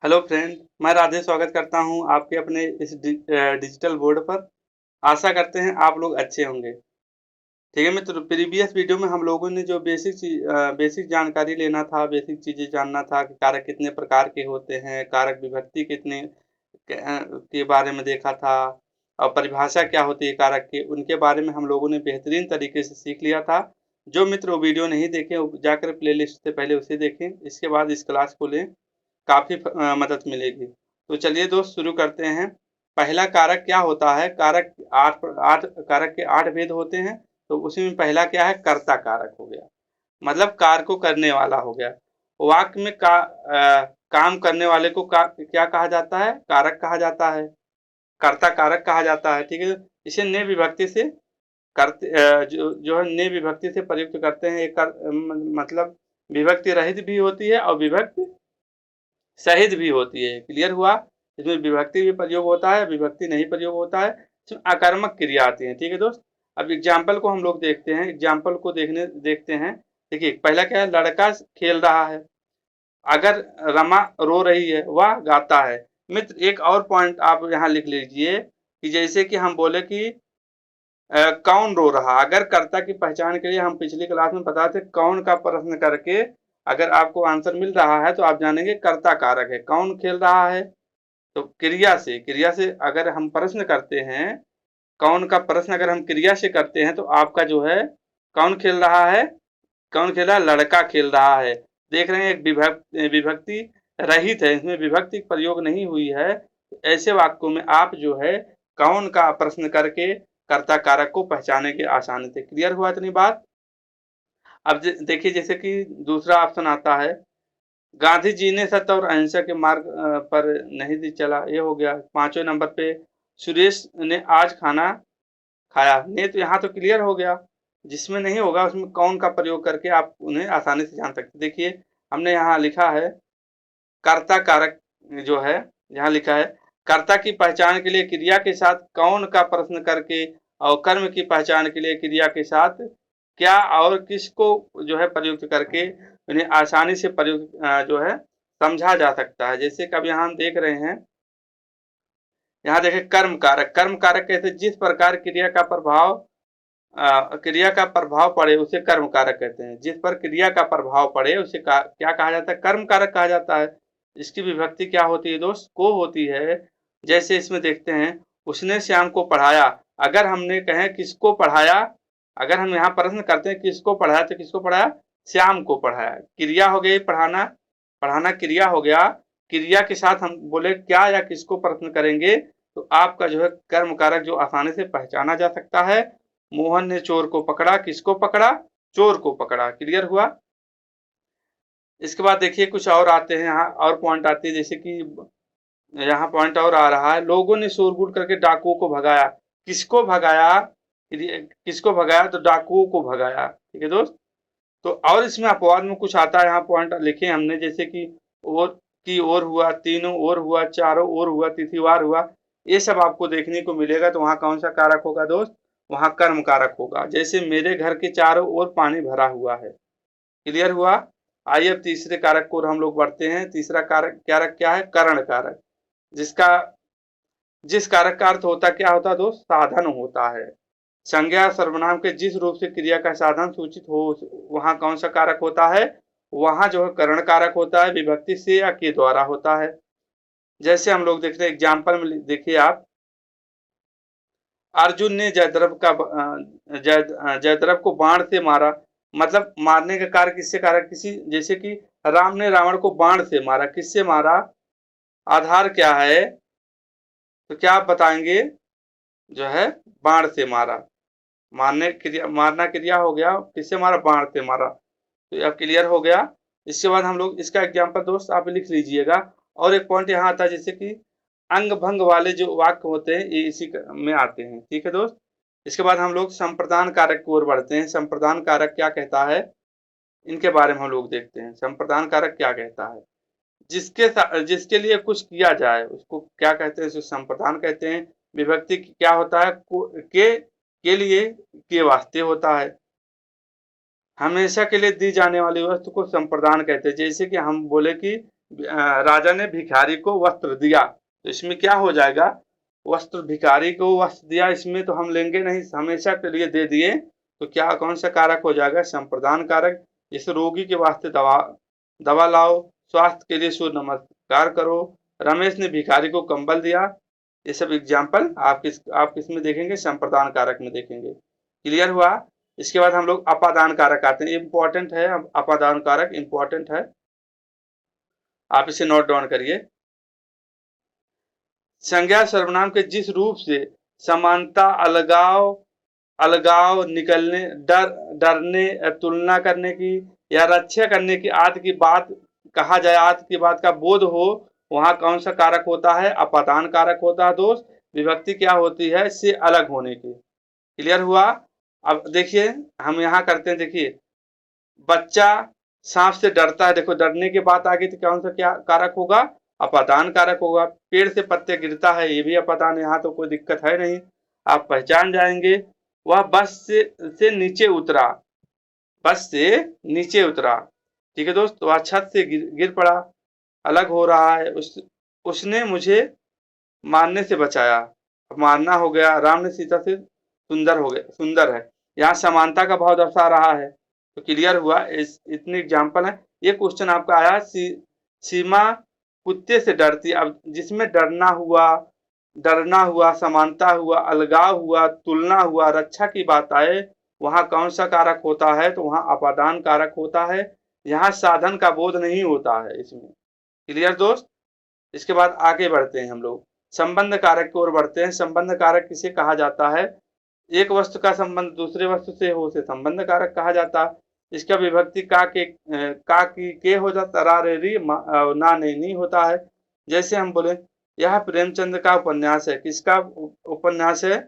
Hello friend, मैं राधे स्वागत करता हूं आपके अपने इस डिजिटल बोर्ड पर। आशा करते हैं आप लोग अच्छे होंगे। ठीक है मित्र, प्रीवियस वीडियो में हम लोगों ने जो बेसिक जानकारी लेना था, बेसिक चीज़ें जानना था कि कारक कितने प्रकार के होते हैं, कारक विभक्ति के बारे में देखा था और परिभाषा क्या होती है कारक की, उनके बारे में हम लोगों ने बेहतरीन तरीके से सीख लिया था। जो मित्र वो वीडियो नहीं देखे वो जाकर प्लेलिस्ट से पहले उसे देखें, इसके बाद इस क्लास को लें, काफ़ी मदद मिलेगी। तो चलिए दोस्त शुरू करते हैं। पहला कारक क्या होता है? कारक आठ आठ कारक के 8 भेद होते हैं। तो उसी में पहला क्या है? कर्ता कारक हो गया, मतलब कार्य को करने वाला हो गया। वाक्य में काम करने वाले को क्या कहा जाता है? कारक कहा जाता है, कर्ता कारक कहा जाता है। ठीक है, इसे ने विभक्ति से जो है ने विभक्ति से प्रयुक्त करते हैं। मतलब विभक्ति रहित भी होती है और विभक्ति सहित भी होती है। क्लियर हुआ? इसमें विभक्ति भी प्रयोग होता है, विभक्ति नहीं प्रयोग होता है, इसमें आकर्मक क्रिया आती है। ठीक है दोस्त, अब एग्जाम्पल को हम लोग देखते हैं। एग्जाम्पल को देखते हैं। देखिए पहला क्या है? लड़का खेल रहा है। अगर रमा रो रही है, वह गाता है। मित्र एक और पॉइंट आप यहाँ लिख लीजिए कि जैसे कि हम बोले कि कौन रो रहा। अगर कर्ता की पहचान के लिए हम पिछली क्लास में बताए थे, कौन का प्रश्न करके अगर आपको आंसर मिल रहा है तो आप जानेंगे कर्ता कारक है। कौन खेल रहा है? तो क्रिया से अगर हम प्रश्न करते हैं, कौन का प्रश्न अगर हम क्रिया से करते हैं तो आपका जो है कौन खेल रहा है? कौन खेल रहा है? लड़का खेल रहा है। देख रहे हैं एक विभक्ति रहित है, इसमें विभक्ति प्रयोग नहीं हुई है। ऐसे वाक्यों में आप जो है कौन का प्रश्न करके कर्ता कारक को पहचानेंगे आसानी से। क्लियर हुआ इतनी बात? अब देखिए जैसे कि दूसरा ऑप्शन आता है, गांधी जी ने सत्य और अहिंसा के मार्ग पर नहीं दी चला। ये हो गया। 5वें नंबर पे सुरेश ने आज खाना खाया। ने तो यहाँ तो क्लियर हो गया। जिसमें नहीं होगा उसमें कौन का प्रयोग करके आप उन्हें आसानी से जान सकते। देखिए हमने यहाँ लिखा है कर्ता कारक जो है, यहाँ लिखा है कर्ता की पहचान के लिए क्रिया के साथ कौन का प्रश्न करके और कर्म की पहचान के लिए क्रिया के साथ क्या और किसको जो है प्रयुक्त करके उन्हें आसानी से प्रयुक्त जो है समझा जा सकता है। जैसे कब यहाँ हम देख रहे हैं, यहाँ देखें कर्म कारक कहते हैं जिस प्रकार क्रिया का प्रभाव पड़े उसे कर्म कारक कहते हैं। जिस पर क्रिया का प्रभाव पड़े उसे क्या कहा जाता है? कर्म कारक कहा जाता है। इसकी विभक्ति क्या होती है दोस्त? को होती है। जैसे इसमें देखते हैं, उसने श्याम को पढ़ाया। अगर हमने कहे किसको पढ़ाया, अगर हम यहाँ प्रश्न करते हैं किसको पढ़ाया, तो किसको पढ़ाया? श्याम को पढ़ाया। क्रिया हो गई पढ़ाना, पढ़ाना क्रिया हो गया। क्रिया के साथ हम बोले क्या या किसको प्रश्न करेंगे तो आपका जो है कर्म कारक जो आसानी से पहचाना जा सकता है। मोहन ने चोर को पकड़ा। किसको पकड़ा? चोर को पकड़ा। क्लियर हुआ? इसके बाद देखिए कुछ और आते हैं, यहाँ और पॉइंट आते हैं। जैसे कि यहाँ पॉइंट और आ रहा है, लोगों ने शोरगुल करके डाकुओं को भगाया। किसको भगाया? किसको भगाया? तो डाकुओं को भगाया। ठीक है दोस्त। तो और इसमें अपवाद में कुछ आता है, यहाँ पॉइंट लिखे हमने। जैसे कि और की ओर हुआ, तीनों ओर हुआ, चारों ओर हुआ, तिथिवार हुआ, ये सब आपको देखने को मिलेगा। तो वहाँ कौन सा कारक होगा दोस्त? वहाँ कर्म कारक होगा। जैसे मेरे घर के चारों ओर पानी भरा हुआ है। क्लियर हुआ? आइए अब तीसरे कारक को हम लोग बढ़ते हैं। तीसरा कारक कारक क्या है? करण कारक। जिसका जिस कारक का अर्थ होता क्या होता है दोस्त? साधन होता है। संज्ञा सर्वनाम के जिस रूप से क्रिया का साधन सूचित हो वहां कौन सा कारक होता है? वहां जो है करण कारक होता है, विभक्ति से या के द्वारा होता है। जैसे हम लोग देखते हैं एग्जाम्पल में, देखिए आप, अर्जुन ने जयद्रथ को बाण से मारा। मतलब मारने का कार्य किससे कारक? किसी, जैसे कि राम ने रावण को बाण से मारा। किससे मारा? आधार क्या है? तो क्या आप बताएंगे? जो है बाण से मारा। मारना क्रिया हो गया। किससे मारा? बाण से मारा। तो अब क्लियर हो गया। इसके बाद हम लोग इसका एग्जाम्पल दोस्त आप लिख लीजिएगा। और एक पॉइंट यहाँ आता है, जैसे कि अंग भंग वाले जो वाक्य होते हैं ये इसी में आते हैं। ठीक है दोस्त। इसके बाद हम लोग संप्रदान कारक की ओर बढ़ते हैं। संप्रदान कारक क्या कहता है, इनके बारे में हम लोग देखते हैं। संप्रदान कारक क्या कहता है? जिसके लिए कुछ किया जाए उसको क्या कहते हैं? संप्रदान कहते हैं। विभक्ति क्या होता है? के लिए, के वास्ते होता है। हमेशा के लिए दी जाने वाली वस्तु को संप्रदान कहते हैं। जैसे कि हम बोले कि राजा ने भिखारी को वस्त्र दिया, तो इसमें क्या हो जाएगा, वस्त्र भिखारी को वस्त्र दिया, इसमें तो हम लेंगे नहीं, हमेशा के लिए दे दिए, तो क्या कौन सा कारक हो जाएगा, संप्रदान कारक। इस रोगी के वास्ते दवा दवा लाओ, स्वास्थ्य के लिए सूर्य नमस्कार करो, रमेश ने भिखारी को कंबल दिया। ये सब एग्जाम्पल आप किसमें देखेंगे, संप्रदान कारक में देखेंगे। क्लियर हुआ। इसके बाद हम लोग अपादान कारक आते हैं, इंपॉर्टेंट है, अपादान कारक इंपॉर्टेंट है, आप इसे नोट डाउन करिए। संज्ञा सर्वनाम के जिस रूप से समानता, अलगाव, अलगाव, निकलने, डरने, तुलना करने की या रक्षा करने की आदि की बात कहा जाए, आदि की बात का बोध हो, वहां कौन सा कारक होता है, अपादान कारक होता है दोस्त। विभक्ति क्या होती है, इससे अलग होने की। क्लियर हुआ। अब देखिए हम यहाँ करते हैं, देखिए बच्चा सांप से डरता है, देखो डरने की बात आ गई तो कौन सा क्या कारक होगा, अपादान कारक होगा। पेड़ से पत्ते गिरता है, ये भी अपादान, यहाँ तो कोई दिक्कत है नहीं, आप पहचान जाएंगे। वह बस से नीचे उतरा, बस से नीचे उतरा, ठीक है दोस्त, वह छत से गिर पड़ा, अलग हो रहा है, उसने मुझे मारने से बचाया, मारना हो गया, राम ने सीता से सुंदर हो गया, सुंदर है, यहाँ समानता का भाव दर्शा रहा है। तो क्लियर हुआ। इतनी एग्जाम्पल है। ये क्वेश्चन आपका आया, सीमा कुत्ते से डरती, अब जिसमें डरना हुआ, समानता हुआ, अलगाव हुआ, तुलना हुआ, रक्षा की बात आए, वहां कौन सा कारक होता है, तो वहां अपादान कारक होता है। यहाँ साधन का बोध नहीं होता है इसमें। क्लियर दोस्त। इसके बाद आगे बढ़ते हैं हम लोग, संबंध कारक की ओर बढ़ते हैं। संबंध कारक किसे कहा जाता है, एक वस्तु का संबंध दूसरे वस्तु से हो, उसे संबंध कारक कहा जाता है। इसका विभक्ति का की के हो जाता, रा रे री ना ने नी होता है। जैसे हम बोले यह प्रेमचंद का उपन्यास है, किसका उपन्यास है,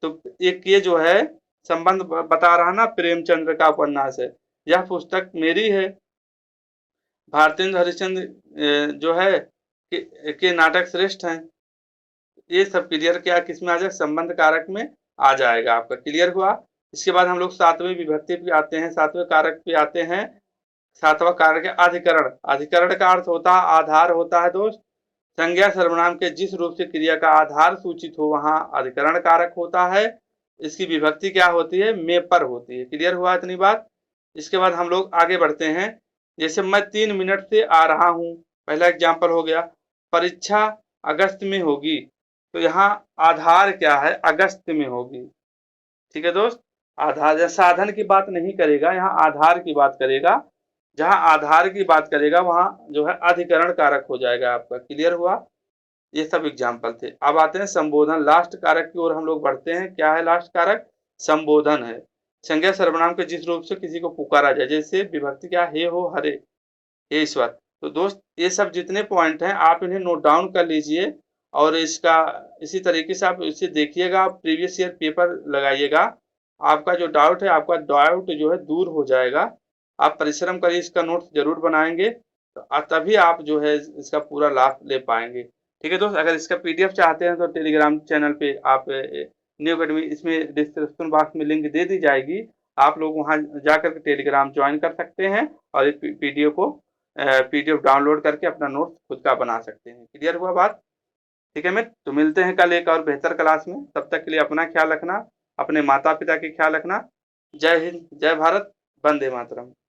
तो एक ये जो है संबंध बता रहा ना, प्रेमचंद्र का उपन्यास है, यह पुस्तक मेरी है। भारतेंद्र हरिश्चंद्र जो है के नाटक श्रेष्ठ हैं। ये सब क्लियर क्या किसमें आ जाएगा, संबंध कारक में आ जाएगा आपका। क्लियर हुआ। इसके बाद हम लोग सातवें विभक्ति पे आते हैं, सातवें कारक पे आते हैं। सातवां कारक है अधिकरण। अधिकरण का अर्थ होता है आधार होता है दोस्त। संज्ञा सर्वनाम के जिस रूप से क्रिया का आधार सूचित हो, वहां अधिकरण कारक होता है। इसकी विभक्ति क्या होती है, में पर होती है। क्लियर हुआ इतनी बात। इसके बाद हम लोग आगे बढ़ते हैं। जैसे मैं 3 मिनट से आ रहा हूं, पहला एग्जाम्पल हो गया। परीक्षा अगस्त में होगी, तो यहाँ आधार क्या है, अगस्त में होगी। ठीक है दोस्त। आधार या साधन की बात नहीं करेगा, यहाँ आधार की बात करेगा। जहां आधार की बात करेगा वहां जो है अधिकरण कारक हो जाएगा आपका। क्लियर हुआ। ये सब एग्जाम्पल थे। अब आते हैं संबोधन, लास्ट कारक की ओर हम लोग बढ़ते हैं। क्या है लास्ट कारक, संबोधन है। संज्ञा सर्वनाम के जिस रूप से किसी को पुकारा जाए, जैसे विभक्ति क्या, हे हो हरे, हे ईश्वर। तो दोस्त ये सब जितने पॉइंट हैं आप इन्हें नोट डाउन कर लीजिए, और इसका इसी तरीके से आप इसे देखिएगा, आप प्रीवियस ईयर पेपर लगाइएगा। आपका जो डाउट है, आपका डाउट जो है दूर हो जाएगा। आप परिश्रम करिए, इसका नोट्स जरूर बनाएंगे, तो तभी आप जो है इसका पूरा लाभ ले पाएंगे। ठीक है दोस्त। अगर इसका पीडीएफ चाहते हैं तो टेलीग्राम चैनल पे आप न्यू अकेडमी, इसमें डिस्क्रिप्शन बॉक्स में लिंक दे दी जाएगी, आप लोग वहां जाकर के टेलीग्राम ज्वाइन कर सकते हैं और इस पीडीएफ डाउनलोड करके अपना नोट्स खुद का बना सकते हैं। क्लियर हुआ बात। ठीक है मित्र, तो मिलते हैं कल एक और बेहतर क्लास में। तब तक के लिए अपना ख्याल रखना, अपने माता पिता की ख्याल रखना। जय हिंद, जय भारत, वंदे मातरम।